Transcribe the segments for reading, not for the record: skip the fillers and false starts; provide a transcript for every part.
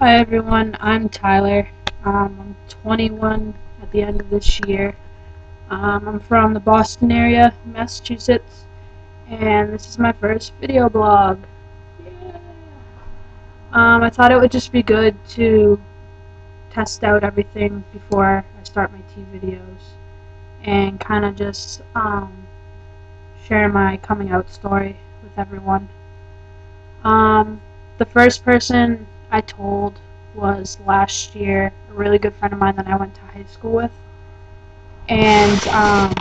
Hi everyone, I'm Tyler. I'm 21 at the end of this year. I'm from the Boston area, Massachusetts, and this is my first video blog. Yeah. I thought it would just be good to test out everything before I start my T videos and kind of just share my coming out story with everyone. The first person I told was last year, a really good friend of mine that I went to high school with. And I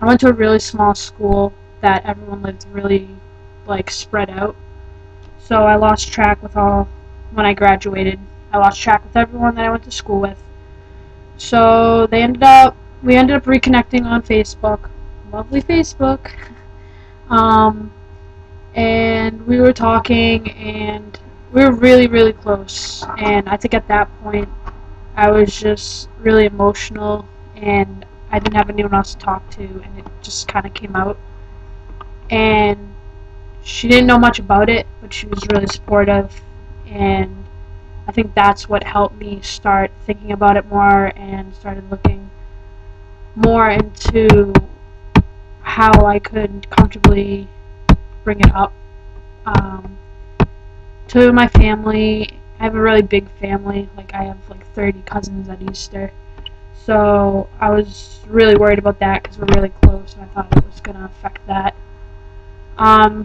went to a really small school that everyone lived really, spread out. So I lost track when I graduated, I lost track with everyone that I went to school with. So we ended up reconnecting on Facebook. Lovely Facebook. Um, and we were talking, and we were really, really close. And I think at that point, I was just really emotional, and I didn't have anyone else to talk to, and it just kind of came out. And she didn't know much about it, but she was really supportive, and I think that's what helped me start thinking about it more and started looking more into how I could comfortably bring it up to my family. I have a really big family. I have 30 cousins at Easter. So I was really worried about that because we're really close, and I thought it was going to affect that.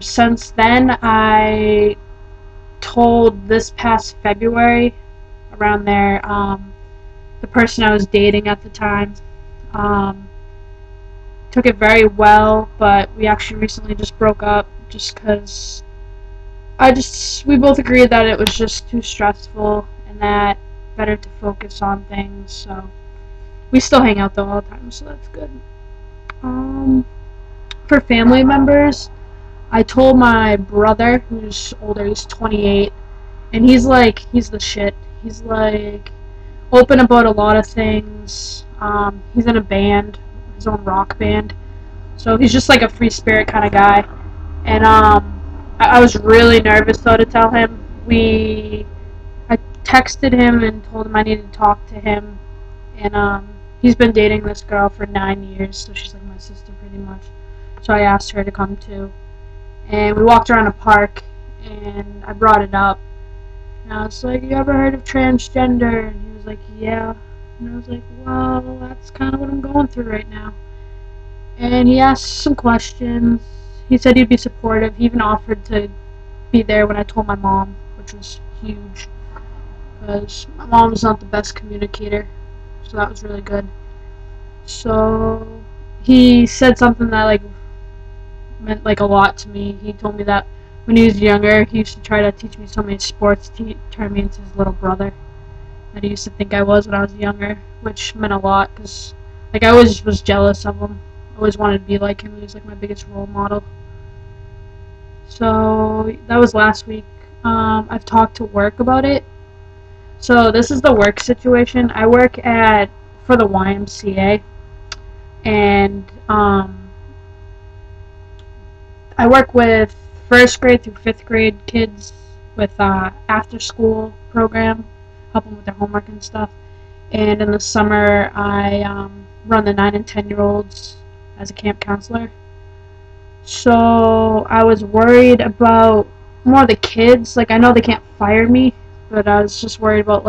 Since then, I told this past February, around there, the person I was dating at the time took it very well, but we actually recently just broke up just because we both agreed that it was just too stressful and that better to focus on things. So we still hang out though all the time, so that's good. For family members, I told my brother, who's older, he's 28, and he's the shit. He's open about a lot of things. He's in a band, his own rock band, so he's just a free spirit kind of guy. And I was really nervous though to tell him. I texted him and told him I needed to talk to him, and he's been dating this girl for 9 years, so she's like my sister pretty much. So I asked her to come too, and we walked around a park, and I brought it up, and I was like, "You ever heard of transgender?" And he was like, "Yeah," and I was like, "Well, that's kind of what I'm going through right now." And he asked some questions. He said he'd be supportive. He even offered to be there when I told my mom, which was huge, because my mom's not the best communicator, so that was really good. So he said something that meant a lot to me. He told me that when he was younger, he used to try to teach me so many sports, to turn me into his little brother that he used to think I was when I was younger, which meant a lot because I always was jealous of him. I always wanted to be like him. He was my biggest role model. So that was last week. I've talked to work about it. So this is the work situation. I work for the YMCA, and I work with first grade through fifth grade kids with after school program, help them with their homework and stuff. And in the summer, I run the 9 and 10-year-olds as a camp counselor. So I was worried about more the kids. I know they can't fire me, but I was just worried about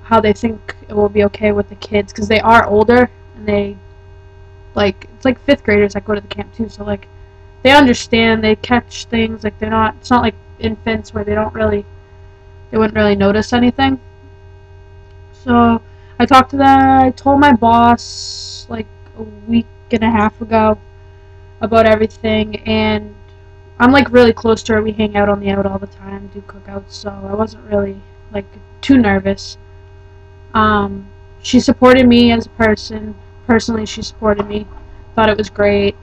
how they think it will be okay with the kids, because they are older, and they it's fifth graders that go to the camp too. So they understand, they catch things. They're not. It's not like infants where they wouldn't really notice anything. So I talked to them. I told my boss a week and a half ago about everything, and I'm really close to her. We hang out on the out all the time, do cookouts, so I wasn't really too nervous. She supported me as a person. Personally, she supported me. Thought it was great.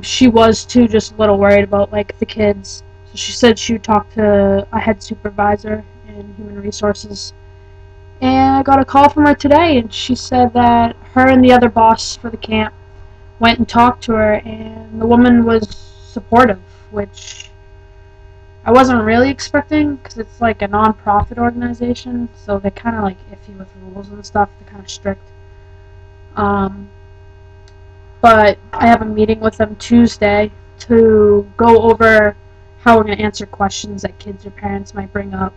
She was too, just a little worried about the kids. So she said she would talk to a head supervisor in human resources. And I got a call from her today, and she said that her and the other boss for the camp went and talked to her, and the woman was supportive, which I wasn't really expecting, because it's like a non-profit organization, so they're kind of like iffy with rules and stuff. They're kind of strict. But I have a meeting with them Tuesday to go over how we're going to answer questions that kids or parents might bring up,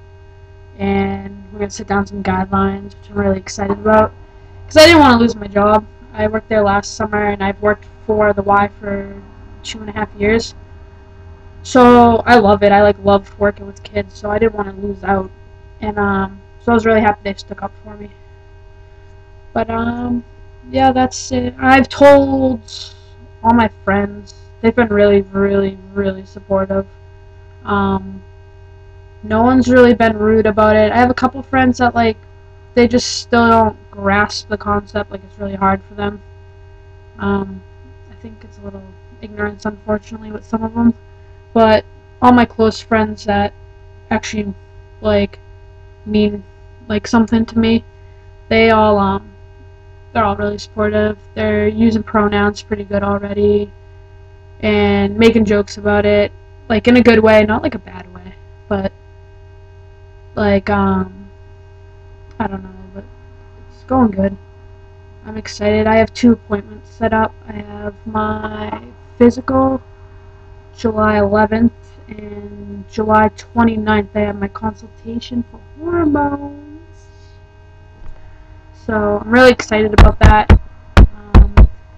and we're going to sit down some guidelines, which I'm really excited about, because I didn't want to lose my job. I worked there last summer, and I've worked for the Y for 2.5 years. So I love it. I love working with kids, so I didn't want to lose out. And so I was really happy they stuck up for me. But yeah, that's it. I've told all my friends. They've been really, really, really supportive. Um, no one's really been rude about it. I have a couple friends that they just still don't grasp the concept. Like, it's really hard for them. I think it's a little ignorance, unfortunately, with some of them. But all my close friends that actually mean something to me, they're all really supportive. They're using pronouns pretty good already, and making jokes about it, in a good way, not a bad way, but I don't know, but it's going good. I'm excited. I have 2 appointments set up. I have my physical July 11th, and July 29th I have my consultation for hormones. So I'm really excited about that.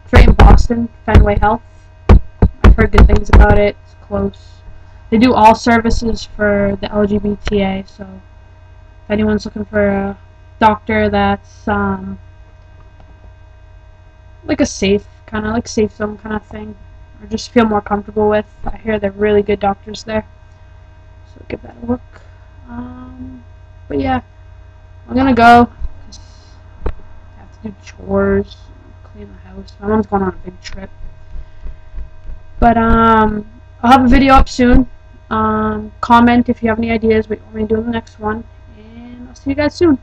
It's right in Boston, Fenway Health. I've heard good things about it. It's close. They do all services for the LGBTA, so if anyone's looking for a doctor that's a safe zone kind of thing, or just feel more comfortable with, I hear they're really good doctors there. So give that a look. But yeah, I'm gonna go. I have to do chores, clean the house. My mom's going on a big trip. But I'll have a video up soon. Comment if you have any ideas what you want me to do in the next one, and I'll see you guys soon.